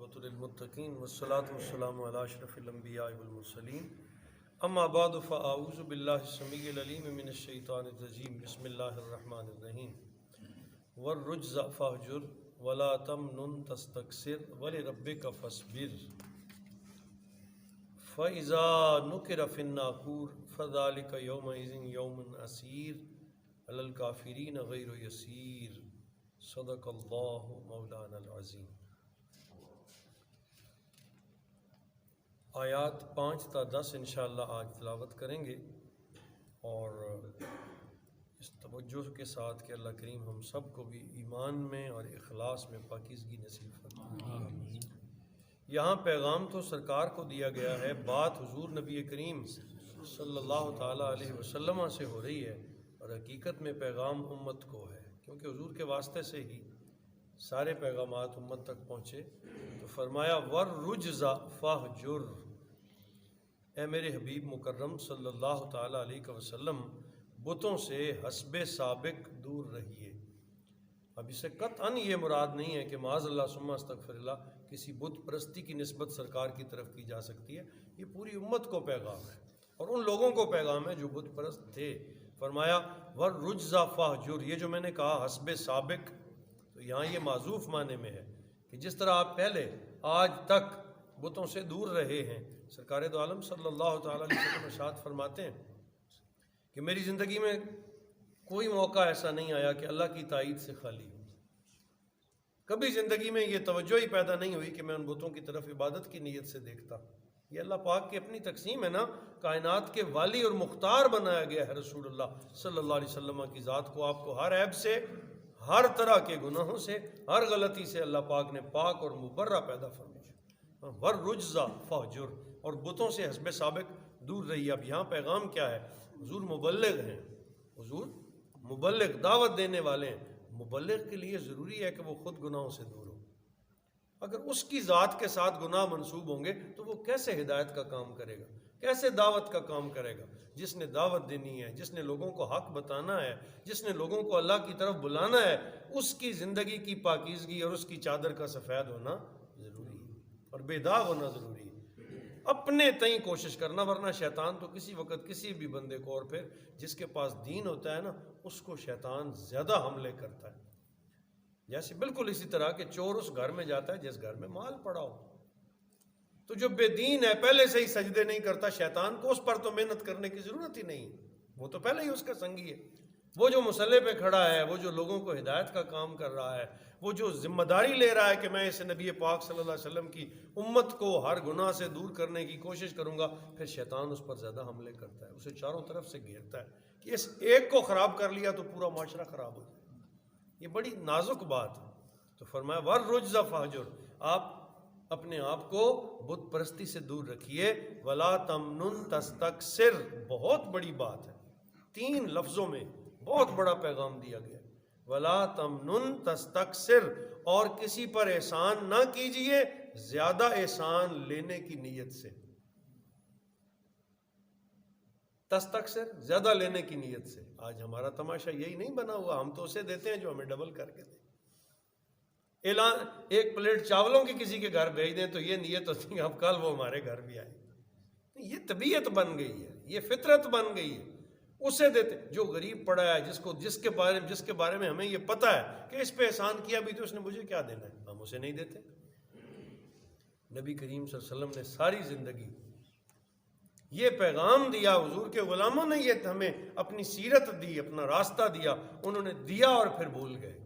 والعاقبۃ للمتقین والصلاۃ والسلام علی اشرف الانبیاء والمرسلین اما بعد فاعوذ باللہ السمیع العلیم من الشیطان الرجیم بسم اللہ الرحمن الرحیم والرجز فاہجر ولا تمنن تستکثر ولربک فاصبر فَإِذَا نُكِرَ فِي النَّاقُورِ فَذَلِكَ يَوْمَئِذٍ يَوْمٌ عَسِيرٌ عَلَى الْكَافِرِينَ غَيْرُ يَسِيرٌ صدق اللہ مولانا العظیم۔ آیات 5 تا 10 انشاءاللہ آج تلاوت کریں گے، اور اس توجہ کے ساتھ کہ اللہ کریم ہم سب کو بھی ایمان میں اور اخلاص میں پاکیزگی نصیب فرمائے۔ یہاں پیغام تو سرکار کو دیا گیا ہے، بات حضور نبی کریم صلی اللہ تعالیٰ علیہ وسلم سے ہو رہی ہے، اور حقیقت میں پیغام امت کو ہے، کیونکہ حضور کے واسطے سے ہی سارے پیغامات امت تک پہنچے۔ تو فرمایا وَالرُّجْزَ فَاہْجُرْ، اے میرے حبیب مکرم صلی اللہ تعالیٰ علیہ وسلم بتوں سے حسب سابق دور رہیے۔ اب اسے قطعاً یہ مراد نہیں ہے کہ معاذ اللہ ثم استغفر اللہ کسی بت پرستی کی نسبت سرکار کی طرف کی جا سکتی ہے، یہ پوری امت کو پیغام ہے اور ان لوگوں کو پیغام ہے جو بت پرست تھے۔ فرمایا وَالرُّجْزَ فَاہْجُرْ، یہ جو میں نے کہا حسب سابق، تو یہاں یہ معذوف معنی میں ہے کہ جس طرح آپ پہلے آج تک بتوں سے دور رہے ہیں، سرکار دو عالم صلی اللہ تعالیٰ علیہ وسلم ارشاد فرماتے ہیں کہ میری زندگی میں کوئی موقع ایسا نہیں آیا کہ اللہ کی تائید سے خالی ہو۔ کبھی زندگی میں یہ توجہ ہی پیدا نہیں ہوئی کہ میں ان بتوں کی طرف عبادت کی نیت سے دیکھتا۔ یہ اللہ پاک کی اپنی تقسیم ہے نا، کائنات کے والی اور مختار بنایا گیا ہے رسول اللہ صلی اللہ علیہ وسلم کی ذات کو، آپ کو ہر عیب سے، ہر طرح کے گناہوں سے، ہر غلطی سے اللہ پاک نے پاک اور مبرہ پیدا فرمایا۔ وَالرُّجْزَ فَاہْجُرْ، اور بتوں سے حسب سابق دور رہی۔ اب یہاں پیغام کیا ہے؟ حضور مبلغ ہیں، حضور مبلغ دعوت دینے والے ہیں۔ مبلغ کے لیے ضروری ہے کہ وہ خود گناہوں سے دور ہو۔ اگر اس کی ذات کے ساتھ گناہ منسوب ہوں گے تو وہ کیسے ہدایت کا کام کرے گا، کیسے دعوت کا کام کرے گا؟ جس نے دعوت دینی ہے، جس نے لوگوں کو حق بتانا ہے، جس نے لوگوں کو اللہ کی طرف بلانا ہے، اس کی زندگی کی پاکیزگی اور اس کی چادر کا سفید ہونا ضروری ہے اور بے داغ ہونا ضروری ہے۔ اپنے تئیں کوشش کرنا، ورنہ شیطان تو کسی وقت کسی بھی بندے کو، اور پھر جس کے پاس دین ہوتا ہے نا، اس کو شیطان زیادہ حملے کرتا ہے۔ جیسے بالکل اسی طرح کہ چور اس گھر میں جاتا ہے جس گھر میں مال پڑا ہو، تو جو بے دین ہے پہلے سے ہی سجدے نہیں کرتا، شیطان کو اس پر تو محنت کرنے کی ضرورت ہی نہیں، وہ تو پہلے ہی اس کا سنگی ہے۔ وہ جو مصلے پہ کھڑا ہے، وہ جو لوگوں کو ہدایت کا کام کر رہا ہے، وہ جو ذمہ داری لے رہا ہے کہ میں اس نبی پاک صلی اللہ علیہ وسلم کی امت کو ہر گناہ سے دور کرنے کی کوشش کروں گا، پھر شیطان اس پر زیادہ حملے کرتا ہے، اسے چاروں طرف سے گھیرتا ہے کہ اس ایک کو خراب کر لیا تو پورا معاشرہ خراب ہو جائے۔ یہ بڑی نازک بات ہے۔ تو فرمایا وَالرُّجْزَ فَاہْجُرْ، آپ اپنے آپ کو بت پرستی سے دور رکھیے۔ وَلَا تَمْنُن تَسْتَكْثِرْ، بہت بڑی بات ہے، 3 لفظوں میں بہت بڑا پیغام دیا گیا۔ وَلَا تَمْنُن تَسْتَكْثِرْ، اور کسی پر احسان نہ کیجئے زیادہ احسان لینے کی نیت سے۔ تستکثر، زیادہ لینے کی نیت سے۔ آج ہمارا تماشا یہی نہیں بنا ہوا، ہم تو اسے دیتے ہیں جو ہمیں ڈبل کر کے دے۔ اعلان، ایک پلیٹ چاولوں کی کسی کے گھر بھیج دیں تو یہ نیت ہوتی ہے اب کل وہ ہمارے گھر بھی آئے۔ یہ طبیعت بن گئی ہے، یہ فطرت بن گئی ہے، اسے دیتے۔ جو غریب پڑا ہے، جس کے بارے میں ہمیں یہ پتہ ہے کہ اس پہ احسان کیا بھی تو اس نے مجھے کیا دینا ہے، ہم اسے نہیں دیتے۔ نبی کریم صلی اللہ علیہ وسلم نے ساری زندگی یہ پیغام دیا، حضور کے غلاموں نے یہ ہمیں اپنی سیرت دی، اپنا راستہ دیا، انہوں نے دیا اور پھر بھول گئے۔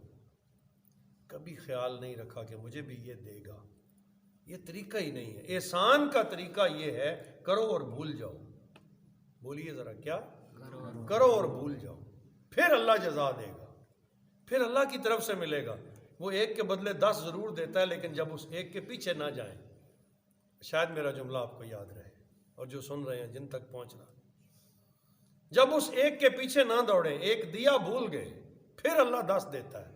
کبھی خیال نہیں رکھا کہ مجھے بھی یہ دے گا، یہ طریقہ ہی نہیں ہے۔ احسان کا طریقہ یہ ہے کرو اور بھول جاؤ۔ بولیے ذرا، کیا کرو اور بھول جاؤ، پھر اللہ جزا دے گا، پھر اللہ کی طرف سے ملے گا۔ وہ ایک کے بدلے 10 ضرور دیتا ہے، لیکن جب اس ایک کے پیچھے نہ جائیں۔ شاید میرا جملہ آپ کو یاد رہے اور جو سن رہے ہیں جن تک پہنچ رہا، جب اس ایک کے پیچھے نہ دوڑیں، ایک دیا بھول گئے، پھر اللہ 10 دیتا ہے۔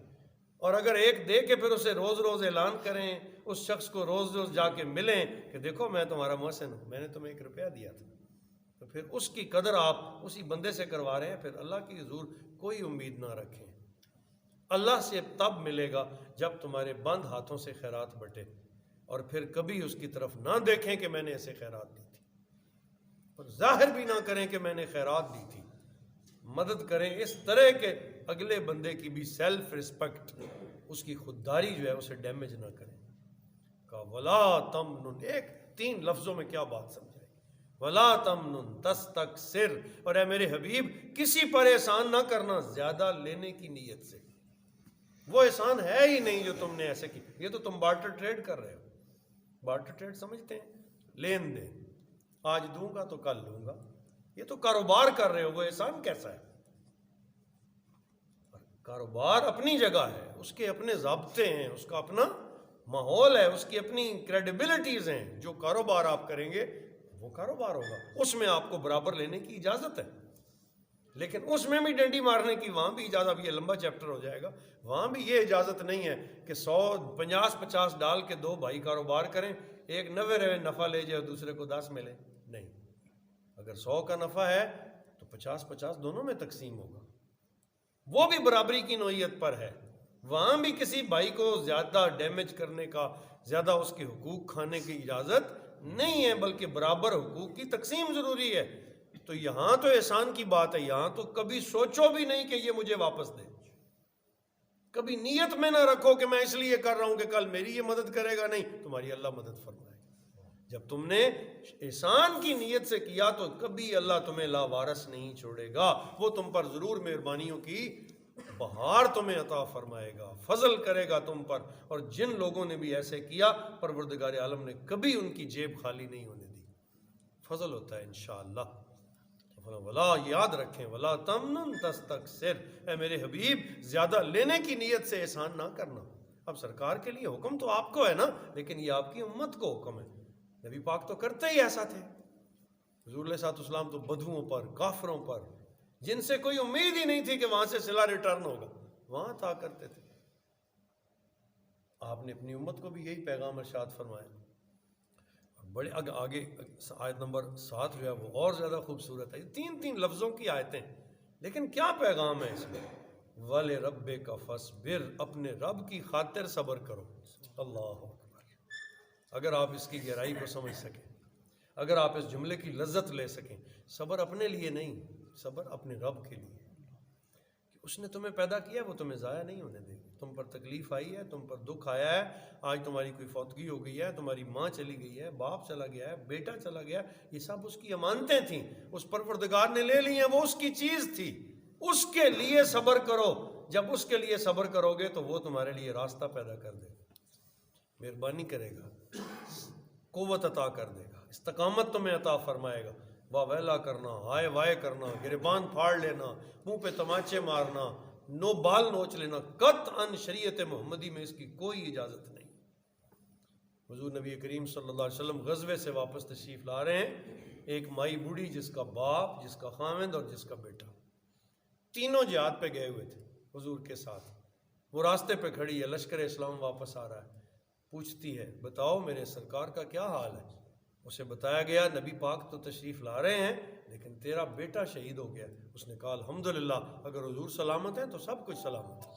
اور اگر ایک دے کے پھر اسے روز روز اعلان کریں، اس شخص کو روز روز جا کے ملیں کہ دیکھو میں تمہارا محسن ہوں، میں نے تمہیں 1 روپیہ دیا تھا، تو پھر اس کی قدر آپ اسی بندے سے کروا رہے ہیں۔ پھر اللہ کی حضور کوئی امید نہ رکھیں، اللہ سے تب ملے گا جب تمہارے بند ہاتھوں سے خیرات بٹے۔ اور پھر کبھی اس کی طرف نہ دیکھیں کہ میں نے ایسے خیرات دی تھی، اور ظاہر بھی نہ کریں کہ میں نے خیرات دی تھی۔ مدد کریں اس طرح کہ اگلے بندے کی بھی سیلف رسپیکٹ، اس کی خودداری جو ہے اسے ڈیمیج نہ کریں۔ کہا ولا تمنن، ایک 3 لفظوں میں کیا بات سمجھائے، ولا تمنن تستکثر، اور اے میرے حبیب کسی پر احسان نہ کرنا زیادہ لینے کی نیت سے، وہ احسان ہے ہی نہیں جو تم نے ایسے کی، یہ تو تم بارٹر ٹریڈ کر رہے ہو۔ بارٹر ٹریڈ سمجھتے ہیں؟ لین دین، آج دوں گا تو کل لوں گا، یہ تو کاروبار کر رہے ہو، وہ احسان کیسا ہے؟ کاروبار اپنی جگہ ہے، اس کے اپنے ضابطے ہیں، اس کا اپنا ماحول ہے، اس کی اپنی کریڈیبلٹیز ہیں۔ جو کاروبار آپ کریں گے وہ کاروبار ہوگا، اس میں آپ کو برابر لینے کی اجازت ہے، لیکن اس میں بھی ڈنڈی مارنے کی وہاں بھی اجازت، اب یہ لمبا چیپٹر ہو جائے گا، وہاں بھی یہ اجازت نہیں ہے کہ 150 ڈال کے 2 بھائی کاروبار کریں، ایک 90 نفع لے جائے دوسرے کو 10 ملے، نہیں۔ اگر 100 کا نفع ہے تو 50 دونوں میں تقسیم ہوگا، وہ بھی برابری کی نوعیت پر ہے۔ وہاں بھی کسی بھائی کو زیادہ ڈیمیج کرنے کا، زیادہ اس کے حقوق کھانے کی اجازت نہیں ہے، بلکہ برابر حقوق کی تقسیم ضروری ہے۔ تو یہاں تو احسان کی بات ہے، یہاں تو کبھی سوچو بھی نہیں کہ یہ مجھے واپس دے، کبھی نیت میں نہ رکھو کہ میں اس لیے کر رہا ہوں کہ کل میری یہ مدد کرے گا، نہیں، تمہاری اللہ مدد فرمائے گا۔ جب تم نے احسان کی نیت سے کیا تو کبھی اللہ تمہیں لاوارث نہیں چھوڑے گا، وہ تم پر ضرور مہربانیوں کی بہار تمہیں عطا فرمائے گا، فضل کرے گا تم پر۔ اور جن لوگوں نے بھی ایسے کیا پروردگار عالم نے کبھی ان کی جیب خالی نہیں ہونے دی، فضل ہوتا ہے انشاءاللہ۔ ولا، یاد رکھیں، ولا تمنن تستکثر، اے میرے حبیب زیادہ لینے کی نیت سے احسان نہ کرنا۔ اب سرکار کے لیے حکم تو آپ کو ہے نا، لیکن یہ آپ کی امت کو حکم ہے۔ نبی پاک تو کرتے ہی ایسا تھے، حضور علیہ السلام تو بدوؤں پر، کافروں پر، جن سے کوئی امید ہی نہیں تھی کہ وہاں سے صلہ ریٹرن ہوگا، وہاں تھا کرتے تھے۔ آپ نے اپنی امت کو بھی یہی پیغام ارشاد فرمایا۔ بڑے آگے آیت نمبر 7 جو ہے وہ اور زیادہ خوبصورت ہے، 3 لفظوں کی آیتیں، لیکن کیا پیغام ہے اس میں؟ وَلِرَبِّكَ فَاصْبِرْ، اپنے رب کی خاطر صبر کرو۔ اللہ اکبر! اگر آپ اس کی گہرائی کو سمجھ سکیں، اگر آپ اس جملے کی لذت لے سکیں، صبر اپنے لیے نہیں، صبر اپنے رب کے لیے، کہ اس نے تمہیں پیدا کیا، وہ تمہیں ضائع نہیں ہونے دے گا۔ تم پر تکلیف آئی ہے، تم پر دکھ آیا ہے، آج تمہاری کوئی فوتگی ہو گئی ہے، تمہاری ماں چلی گئی ہے، باپ چلا گیا ہے، بیٹا چلا گیا، یہ سب اس کی امانتیں تھیں، اس پروردگار نے لے لی ہیں، وہ اس کی چیز تھی، اس کے لیے صبر کرو۔ جب اس کے لیے صبر کرو گے تو وہ تمہارے لیے راستہ پیدا کر دے گا، مہربانی کرے گا، قوت عطا کر دے گا، استقامت تمہیں عطا فرمائے گا۔ واہ ویلا کرنا، ہائے وائے کرنا، گریبان پھاڑ لینا، منہ پہ تماچے مارنا، نو بال نوچ لینا، قطعاً شریعت محمدی میں اس کی کوئی اجازت نہیں۔ حضور نبی کریم صلی اللہ علیہ وسلم غزوے سے واپس تشریف لا رہے ہیں، ایک مائی بوڑھی جس کا باپ، جس کا خاوند اور جس کا بیٹا، تینوں جہاد پہ گئے ہوئے تھے حضور کے ساتھ، وہ راستے پہ کھڑی ہے، لشکر اسلام واپس آ رہا ہے، پوچھتی ہے بتاؤ میرے سرکار کا کیا حال ہے؟ اسے بتایا گیا نبی پاک تو تشریف لا رہے ہیں لیکن تیرا بیٹا شہید ہو گیا۔ اس نے کہا الحمدللہ، اگر حضور سلامت ہیں تو سب کچھ سلامت ہے۔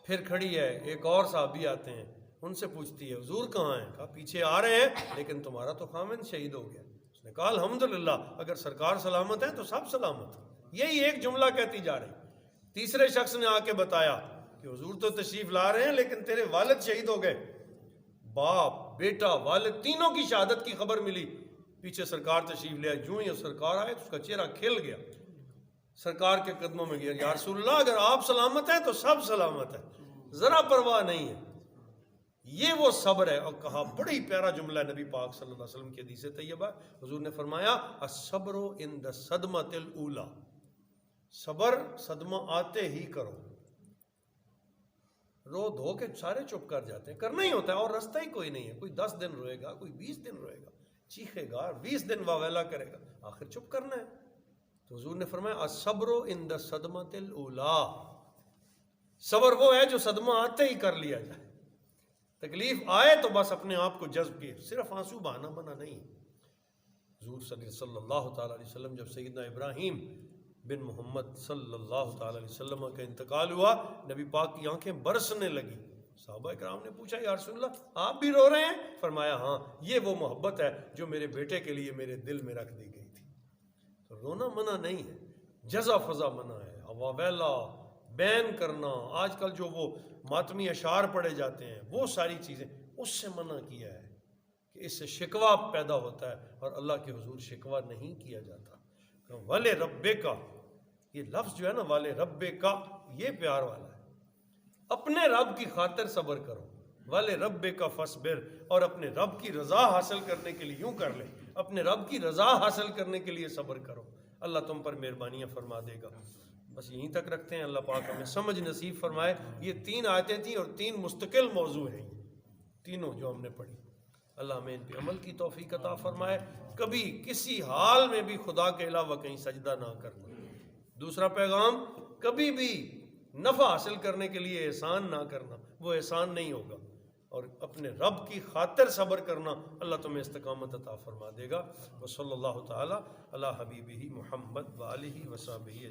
پھر کھڑی ہے، ایک اور صحابی آتے ہیں، ان سے پوچھتی ہے حضور کہاں ہیں؟ کہا پیچھے آ رہے ہیں لیکن تمہارا تو خامند شہید ہو گیا۔ اس نے کہا الحمدللہ، اگر سرکار سلامت ہیں تو سب سلامت ہیں۔ یہی ایک جملہ کہتی جا رہی۔ تیسرے شخص نے آ کے بتایا کہ حضور تو تشریف لا رہے ہیں لیکن تیرے والد شہید ہو گئے۔ باپ، بیٹا، والد تینوں کی شہادت کی خبر ملی، پیچھے سرکار تشریف لے آئے، جو ہی سرکار آئے تو اس کا چہرہ کھل گیا، سرکار کے قدموں میں گیا، یا رسول اللہ اگر آپ سلامت ہیں تو سب سلامت ہے، ذرا پرواہ نہیں ہے۔ یہ وہ صبر ہے۔ اور کہا بڑی پیارا جملہ ہے نبی پاک صلی اللہ علیہ وسلم کی حدیث طیبہ، حضور نے فرمایا الصبر عند الصدمۃ الاولی، صبر صدمہ آتے ہی کرو۔ رو دھو کے سارے چپ کر جاتے ہیں، کرنا ہی ہوتا ہے اور رستہ ہی کوئی نہیں ہے۔ کوئی 10 دن روئے گا، کوئی 20 دن روئے گا، چیخے گا، 20 دن واویلا کرے گا، آخر چپ کرنا ہے۔ تو حضور نے فرمایا الصبر عند الصدمۃ الاولی، صبر وہ ہے جو صدمہ آتے ہی کر لیا جائے۔ تکلیف آئے تو بس اپنے آپ کو جذب کیے، صرف آنسو بہانا بنا نہیں۔ حضور صلی اللہ تعالیٰ علیہ وسلم جب سیدنا ابراہیم بن محمد صلی اللہ تعالیٰ علیہ وسلم کا انتقال ہوا، نبی پاک کی آنکھیں برسنے لگی، صحابہ اکرام نے پوچھا یا رسول اللہ آپ بھی رو رہے ہیں؟ فرمایا ہاں، یہ وہ محبت ہے جو میرے بیٹے کے لیے میرے دل میں رکھ دی گئی تھی۔ تو رونا منع نہیں ہے، جزا فضا منع ہے، واویلا بین کرنا، آج کل جو وہ ماتمی اشعار پڑھے جاتے ہیں وہ ساری چیزیں، اس سے منع کیا ہے کہ اس سے شکوہ پیدا ہوتا ہے، اور اللہ کے حضور شکوہ نہیں کیا جاتا۔ والے ربے کا، یہ لفظ جو ہے نا والے ربے کا، یہ پیار والا ہے۔ اپنے رب کی خاطر صبر کرو، والے رب کا فصبر، اور اپنے رب کی رضا حاصل کرنے کے لیے یوں کر لے، اپنے رب کی رضا حاصل کرنے کے لیے صبر کرو، اللہ تم پر مہربانیاں فرما دے گا۔ بس یہیں تک رکھتے ہیں، اللہ پاک ہمیں سمجھ نصیب فرمائے۔ یہ 3 آیتیں تھیں اور 3 مستقل موضوع ہیں، تینوں جو ہم نے پڑھی، اللہ ہمیں ان پہ عمل کی توفیق عطا فرمائے۔ کبھی کسی حال میں بھی خدا کے علاوہ کہیں سجدہ نہ کرنا۔ دوسرا پیغام، کبھی بھی نفع حاصل کرنے کے لیے احسان نہ کرنا، وہ احسان نہیں ہوگا، اور اپنے رب کی خاطر صبر کرنا، اللہ تمہیں استقامت عطا فرما دے گا۔ وصلی اللہ تعالی علی حبیبہ محمد وآلہ وصحبہ۔